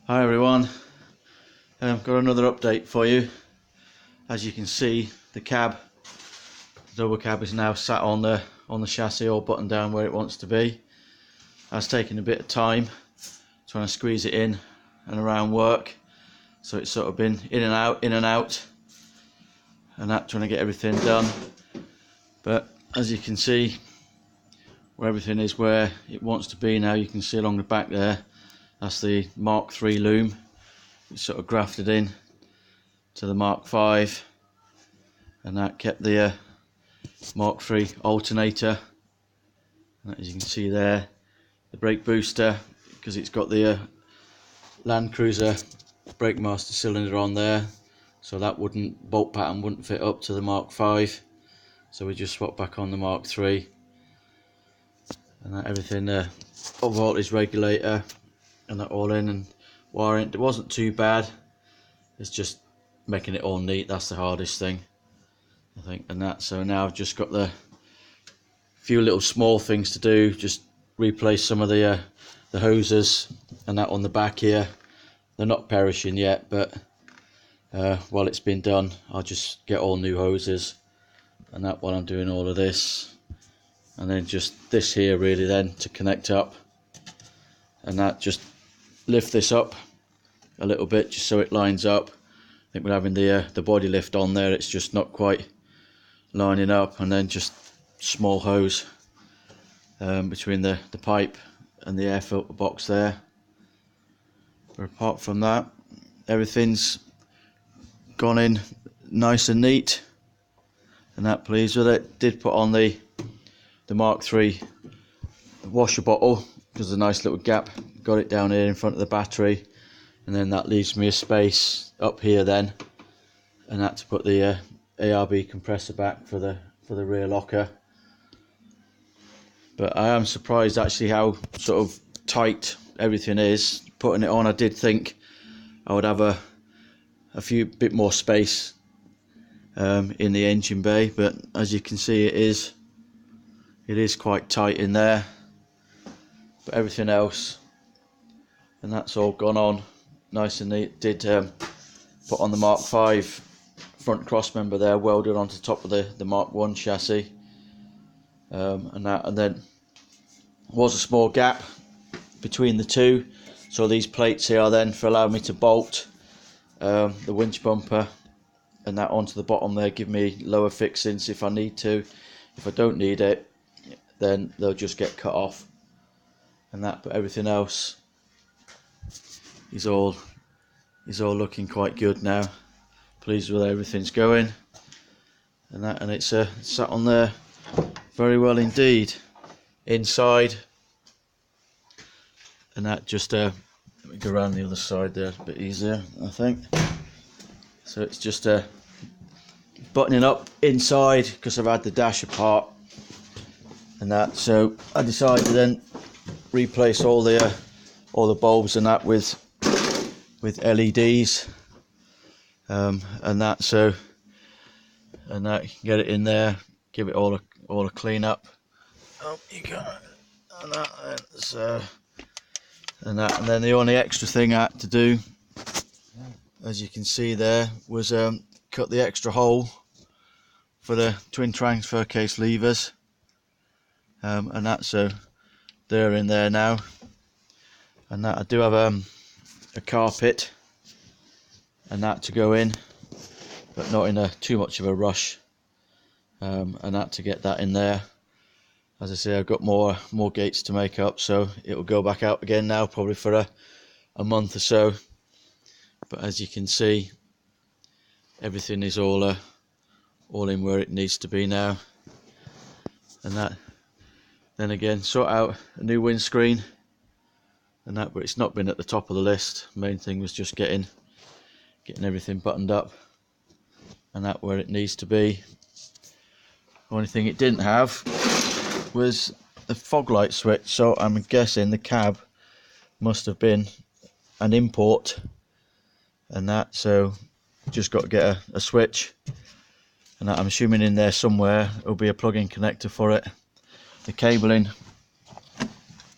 Hi everyone, got another update for you. As you can see, the double cab is now sat on the chassis, all buttoned down where it wants to be. That's taken a bit of time trying to squeeze it in and around work, so it's sort of been in and out, and that, trying to get everything done. But as you can see, where everything is where it wants to be now. You can see along the back there, that's the Mark III loom. It's sort of grafted in to the Mark V, and that kept the Mark III alternator. And as you can see there, the brake booster, because it's got the Land Cruiser brake master cylinder on there, so that bolt pattern wouldn't fit up to the Mark V, so we just swapped back on the Mark III. And that everything, voltage regulator and that all in and wiring. It wasn't too bad, it's just making it all neat. That's the hardest thing, I think. And that, so now I've just got the few little small things to do. Just replace some of the hoses and that on the back here. They're not perishing yet, but while it's been done, I'll just get all new hoses and that while I'm doing all of this. And then just this here really then to connect up, and that just lift this up a little bit just so it lines up. I think we're having the body lift on there, it's just not quite lining up. And then just small hose between the pipe and the air filter box there. But apart from that, everything's gone in nice and neat, and that, pleased with it. Did put on the Mark III washer bottle because there's a nice little gap, got it down here in front of the battery, and then that leaves me a space up here then, and that to put the ARB compressor back for the rear locker. But I am surprised actually how sort of tight everything is. Putting it on, I did think I would have a bit more space in the engine bay, but as you can see, it is quite tight in there. But everything else, and that's all gone on nice and neat. Did put on the Mark V front cross member there, welded onto top of the Mark I chassis, and then was a small gap between the two, so these plates here are then for allowing me to bolt the winch bumper and that onto the bottom there, give me lower fixings if I need to. If I don't need it, then they'll just get cut off and that. But everything else is all looking quite good now. Pleased with how everything's going and that, and it's sat on there very well indeed. Inside, and that just let me go around the other side there, a bit easier I think. So it's just buttoning up inside because I've had the dash apart and that, so I decided to then replace all the bulbs and that with LEDs, and that, so, and that you can get it in there, give it all a clean up. Oh, you got it, and that, and then the only extra thing I had to do, as you can see there, was cut the extra hole for the twin transfer case levers, and that, so they're in there now. And that, I do have a carpet and that to go in, but not in too much of a rush, and that to get that in there. As I say, I've got more gates to make up, so it will go back out again now probably for a month or so. But as you can see, everything is all in where it needs to be now. And that, then again, sort out a new windscreen and that, but it's not been at the top of the list. Main thing was just getting everything buttoned up and that where it needs to be. Only thing it didn't have was the fog light switch, so I'm guessing the cab must have been an import and that, so just got to get a switch, and that, I'm assuming in there somewhere there'll be a plug-in connector for it. The cabling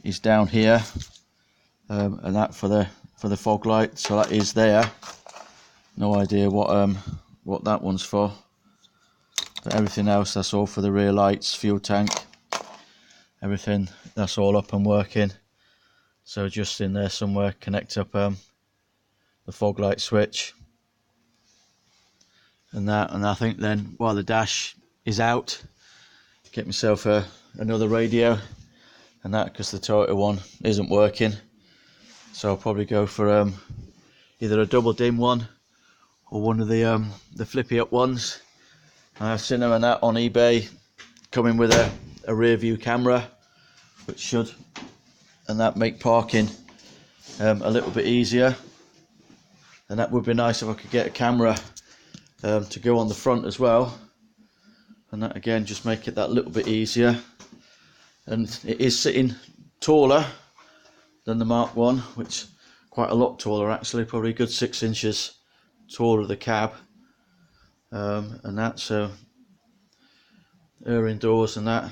is down here, and that for the for the fog light, so that is there. No idea what that one's for, but everything else, that's all for the rear lights, fuel tank, everything, that's all up and working. So just in there somewhere, connect up the fog light switch and that, and I think then while the dash is out, get myself another radio and that, because the Toyota one isn't working. So I'll probably go for either a double dim one or one of the flippy up ones. I've seen them and that on eBay, coming with a rear view camera, which should and that make parking a little bit easier. And that would be nice if I could get a camera to go on the front as well, and that again just make it that little bit easier. And it is sitting taller than the Mark 1, which quite a lot taller actually, probably a good 6 inches taller the cab, and that, so her indoors and that,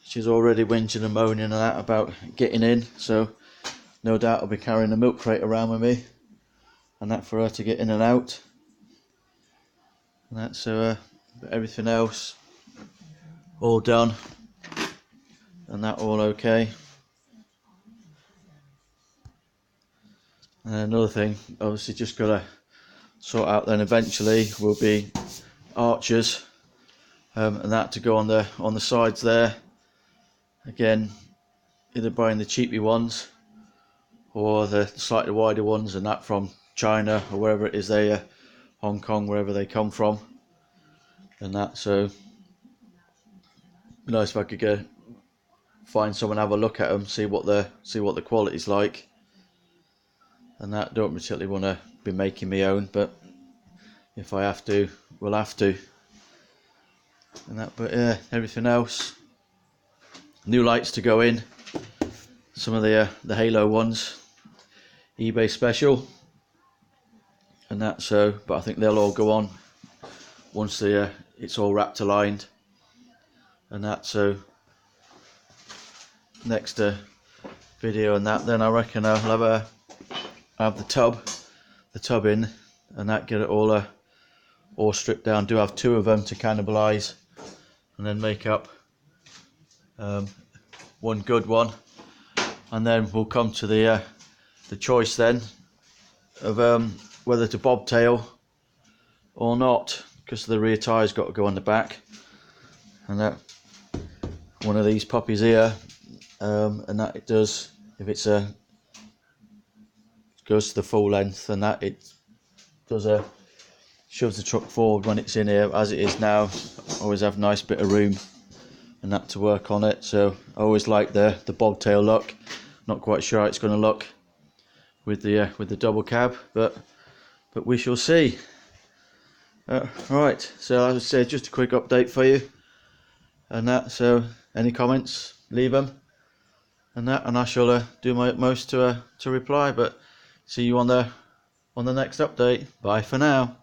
she's already whinging and moaning and that about getting in, so no doubt I'll be carrying a milk crate around with me and that for her to get in and out and that. So everything else all done and that all okay. And another thing, obviously just got to sort out then eventually will be arches and that to go on the sides there. Again, either buying the cheapy ones or the slightly wider ones, and that from China or wherever it is they Hong Kong, wherever they come from and that. So nice if I could go find someone, have a look at them, see what the quality's like and that. Don't particularly want to be making my own, but if I have to, we'll have to and that. But yeah, everything else, new lights to go in, some of the halo ones, eBay special and that. So but I think they'll all go on once it's all wrapped aligned and that. So next video and that, then I reckon I'll have the tub in and that, get it all stripped down. Do have 2 of them to cannibalise and then make up one good one, and then we'll come to the choice then of whether to bobtail or not, because the rear tyre's got to go on the back and that, one of these puppies here, and that it does, if it's goes to the full length and that, it does shoves the truck forward when it's in here. As it is now, always have a nice bit of room and that to work on it. So I always like the bobtail look. Not quite sure how it's going to look with the double cab, but we shall see. Right, so as I said, just a quick update for you and that. So any comments, leave them and that, and I shall do my utmost to reply. But see you on the next update. Bye for now.